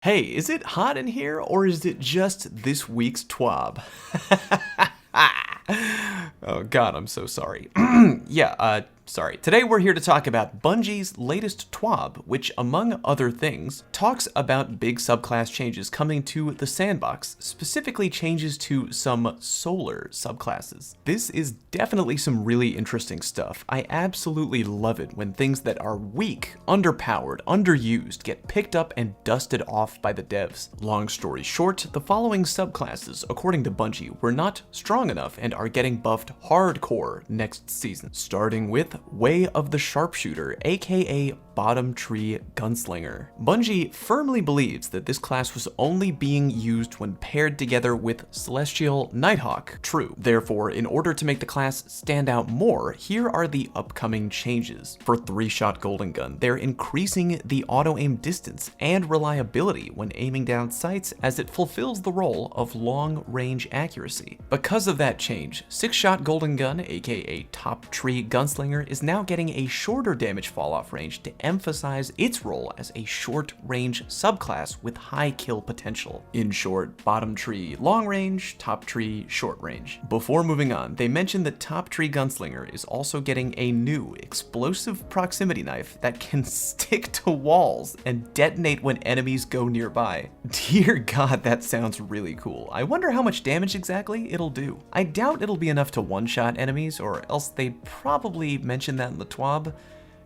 Hey, is it hot in here, or is it just this week's TWAB? Oh god, I'm so sorry. Sorry. Today we're here to talk about Bungie's latest TWAB, which, among other things, talks about big subclass changes coming to the sandbox, specifically changes to some Solar Subclasses. This is definitely some really interesting stuff. I absolutely love it when things that are weak, underpowered, underused get picked up and dusted off by the devs. Long story short, the following subclasses, according to Bungie, were not strong enough and are getting buffed hardcore next season, starting with Way of the Sharpshooter, aka Bottom Tree Gunslinger. Bungie firmly believes that this class was only being used when paired together with Celestial Nighthawk. True. Therefore, in order to make the class stand out more, here are the upcoming changes. For 3-shot Golden Gun, they're increasing the auto-aim distance and reliability when aiming down sights, as it fulfills the role of long-range accuracy. Because of that change, 6-shot Golden Gun, aka Top Tree Gunslinger, is now getting a shorter damage fall-off range to emphasize its role as a short-range subclass with high kill potential. In short, bottom tree long range, top tree short range. Before moving on, they mentioned that Top Tree Gunslinger is also getting a new explosive proximity knife that can stick to walls and detonate when enemies go nearby. Dear God, that sounds really cool. I wonder how much damage exactly it'll do. I doubt it'll be enough to one-shot enemies, or else they'd probably mention that in the TWAB.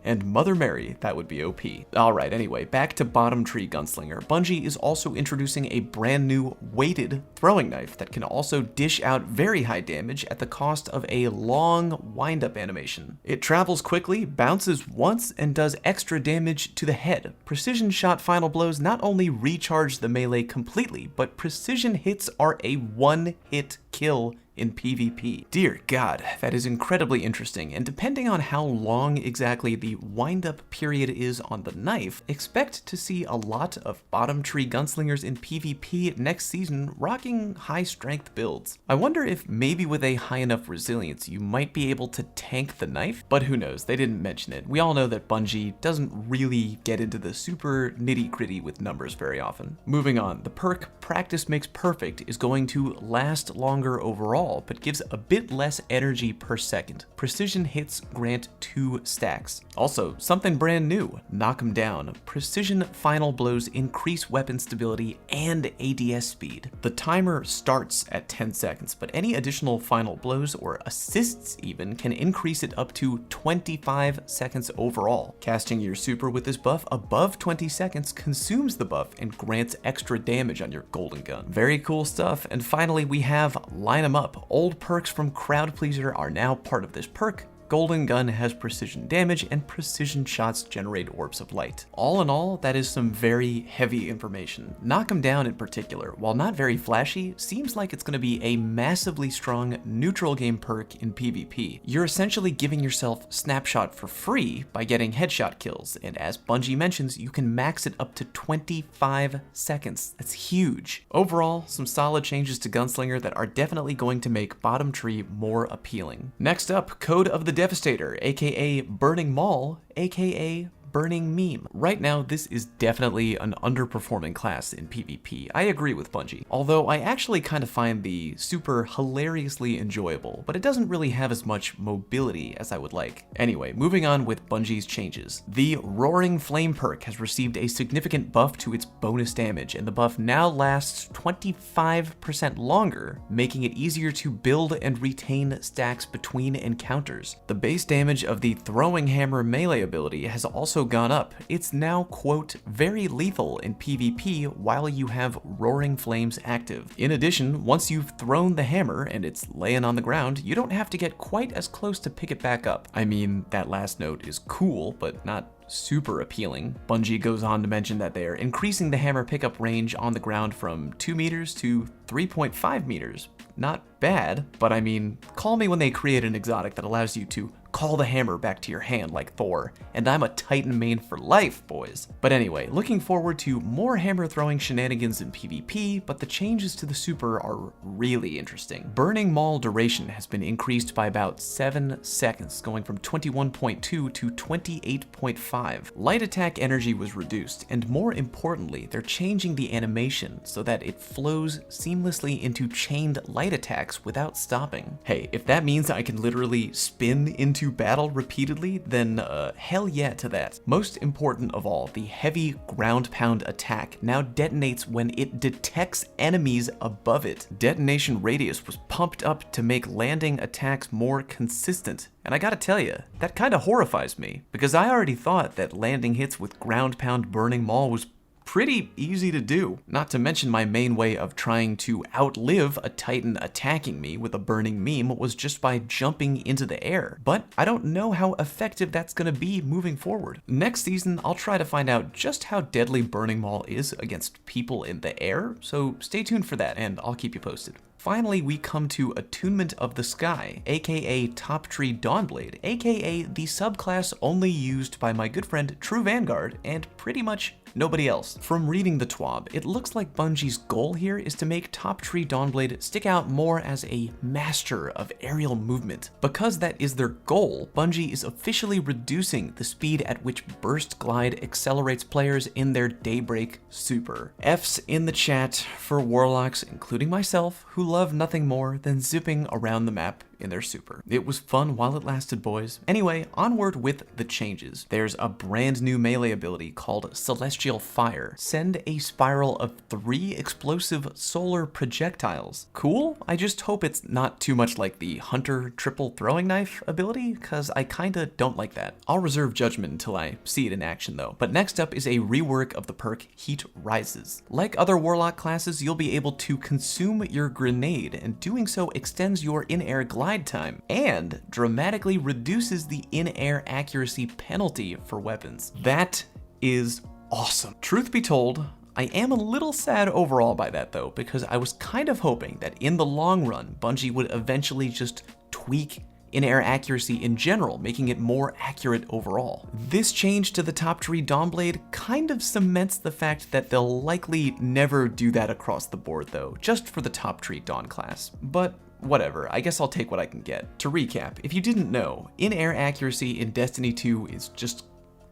And Mother Mary, that would be OP. Alright, anyway, back to Bottom Tree Gunslinger. Bungie is also introducing a brand new weighted throwing knife that can also dish out very high damage at the cost of a long wind-up animation. It travels quickly, bounces once, and does extra damage to the head. Precision shot final blows not only recharge the melee completely, but precision hits are a one-hit kill in PvP. Dear God, that is incredibly interesting, and depending on how long exactly the wind-up period is on the knife, expect to see a lot of Bottom Tree Gunslingers in PvP next season rocking high-strength builds. I wonder if maybe with a high enough resilience you might be able to tank the knife, but who knows, they didn't mention it. We all know that Bungie doesn't really get into the super nitty-gritty with numbers very often. Moving on, the perk Practice Makes Perfect is going to last longer overall, but gives a bit less energy per second. Precision hits grant 2 stacks. Also, something brand new, Knock 'em Down. Precision final blows increase weapon stability and ADS speed. The timer starts at 10 seconds, but any additional final blows or assists even can increase it up to 25 seconds overall. Casting your super with this buff above 20 seconds consumes the buff and grants extra damage on your Golden Gun. Very cool stuff. And finally, we have Line 'em Up. Old perks from Crowd Pleaser are now part of this perk. Golden Gun has precision damage, and precision shots generate orbs of light. All in all, that is some very heavy information. Knock 'em Down in particular, while not very flashy, seems like it's going to be a massively strong neutral game perk in PvP. You're essentially giving yourself Snapshot for free by getting headshot kills, and as Bungie mentions, you can max it up to 25 seconds. That's huge. Overall, some solid changes to Gunslinger that are definitely going to make Bottom Tree more appealing. Next up, Code of the Devastator, aka Burning Maul, aka Burning Meme. Right now, this is definitely an underperforming class in PvP. I agree with Bungie, although I actually kind of find the super hilariously enjoyable, but it doesn't really have as much mobility as I would like. Anyway, moving on with Bungie's changes. The Roaring Flame perk has received a significant buff to its bonus damage, and the buff now lasts 25% longer, making it easier to build and retain stacks between encounters. The base damage of the Throwing Hammer melee ability has also gone up. It's now, quote, very lethal in PvP while you have Roaring Flames active. In addition, once you've thrown the hammer and it's laying on the ground, you don't have to get quite as close to pick it back up. I mean, that last note is cool, but not super appealing. Bungie goes on to mention that they're increasing the hammer pickup range on the ground from 2 meters to 3.5 meters. Not bad, but I mean, call me when they create an exotic that allows you to call the hammer back to your hand like Thor, and I'm a Titan main for life, boys. But anyway, looking forward to more hammer throwing shenanigans in PvP, but the changes to the super are really interesting. Burning Maul duration has been increased by about 7 seconds, going from 21.2 to 28.5. Light attack energy was reduced, and more importantly, they're changing the animation so that it flows seamlessly into chained light attacks without stopping. Hey, if that means I can literally spin into battle repeatedly, then hell yeah to that. Most important of all, the heavy ground pound attack now detonates when it detects enemies above it. Detonation radius was pumped up to make landing attacks more consistent. And I gotta tell you, that kinda horrifies me, because I already thought that landing hits with ground pound Burning Maul was pretty easy to do. Not to mention my main way of trying to outlive a Titan attacking me with a burning meme was just by jumping into the air. But I don't know how effective that's gonna be moving forward. Next season, I'll try to find out just how deadly Burning Maul is against people in the air, so stay tuned for that and I'll keep you posted. Finally, we come to Attunement of the Sky, aka Top Tree Dawnblade, aka the subclass only used by my good friend True Vanguard and pretty much nobody else. From reading the TWAB, it looks like Bungie's goal here is to make Top Tree Dawnblade stick out more as a master of aerial movement. Because that is their goal, Bungie is officially reducing the speed at which Burst Glide accelerates players in their Daybreak super. F's in the chat for warlocks, including myself, who love nothing more than zipping around the map in their super. It was fun while it lasted, boys. Anyway, onward with the changes. There's a brand new melee ability called Celestial Fire. Send a spiral of 3 explosive solar projectiles. Cool? I just hope it's not too much like the Hunter triple throwing knife ability, cause I kinda don't like that. I'll reserve judgment until I see it in action though. But next up is a rework of the perk Heat Rises. Like other warlock classes, you'll be able to consume your grenade, and doing so extends your in-air glide time and dramatically reduces the in-air accuracy penalty for weapons. That is awesome. Truth be told, I am a little sad overall by that though, because I was kind of hoping that in the long run, Bungie would eventually just tweak in-air accuracy in general, making it more accurate overall. This change to the Top Tree Dawnblade kind of cements the fact that they'll likely never do that across the board though, just for the Top Tree Dawn class. But whatever, I guess I'll take what I can get. To recap, if you didn't know, in-air accuracy in Destiny 2 is just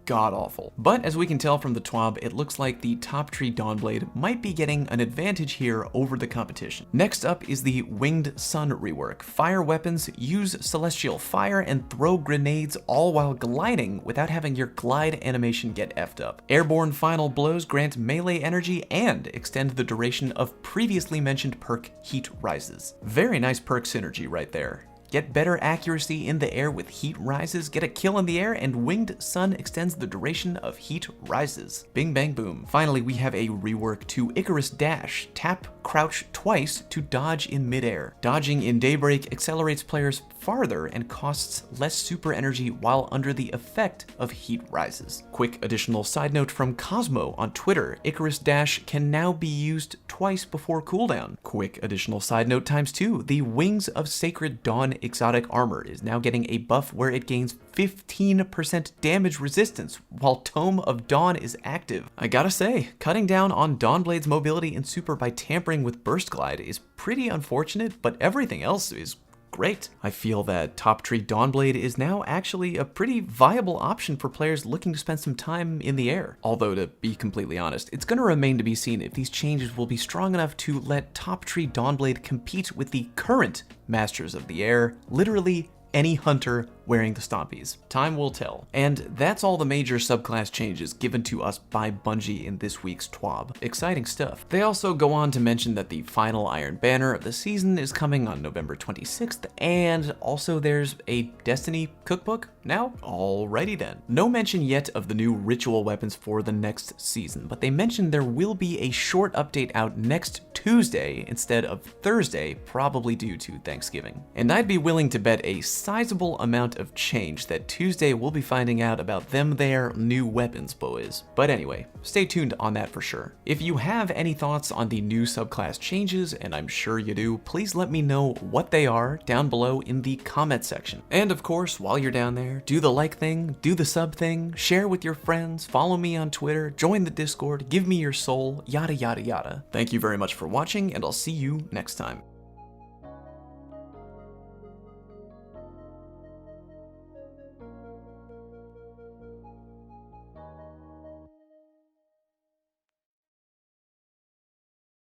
god-awful. But as we can tell from the TWAB, it looks like the Top Tree Dawnblade might be getting an advantage here over the competition. Next up is the Winged Sun rework. Fire weapons use Celestial Fire and throw grenades all while gliding without having your glide animation get effed up. Airborne Final Blows grant melee energy and extend the duration of previously mentioned perk Heat Rises. Very nice perk synergy right there. Get better accuracy in the air with Heat Rises, get a kill in the air, and Winged Sun extends the duration of Heat Rises. Bing bang boom. Finally, we have a rework to Icarus Dash. Tap crouch twice to dodge in midair. Dodging in Daybreak accelerates players farther and costs less super energy while under the effect of Heat Rises. Quick additional side note from Cosmo on Twitter, Icarus Dash can now be used twice before cooldown. Quick additional side note times 2, the Wings of Sacred Dawn exotic armor is now getting a buff where it gains 15% damage resistance while Tome of Dawn is active. I gotta say, cutting down on Dawnblade's mobility and super by tampering with Burst Glide is pretty unfortunate, but everything else is great. I feel that Top Tree Dawnblade is now actually a pretty viable option for players looking to spend some time in the air. Although, to be completely honest, it's going to remain to be seen if these changes will be strong enough to let Top Tree Dawnblade compete with the current Masters of the Air, literally any hunter wearing the Stompies. Time will tell. And that's all the major subclass changes given to us by Bungie in this week's TWAB. Exciting stuff. They also go on to mention that the final Iron Banner of the season is coming on November 26th, and also there's a Destiny cookbook now? Alrighty then. No mention yet of the new ritual weapons for the next season, but they mentioned there will be a short update out next Tuesday instead of Thursday, probably due to Thanksgiving. And I'd be willing to bet a sizable amount of change that Tuesday we'll be finding out about them there new weapons, boys. But anyway, stay tuned on that for sure. If you have any thoughts on the new subclass changes, and I'm sure you do, please let me know what they are down below in the comment section. And of course, while you're down there, do the like thing, do the sub thing, share with your friends, follow me on Twitter, join the Discord, give me your soul, yada yada yada. Thank you very much for watching, and I'll see you next time.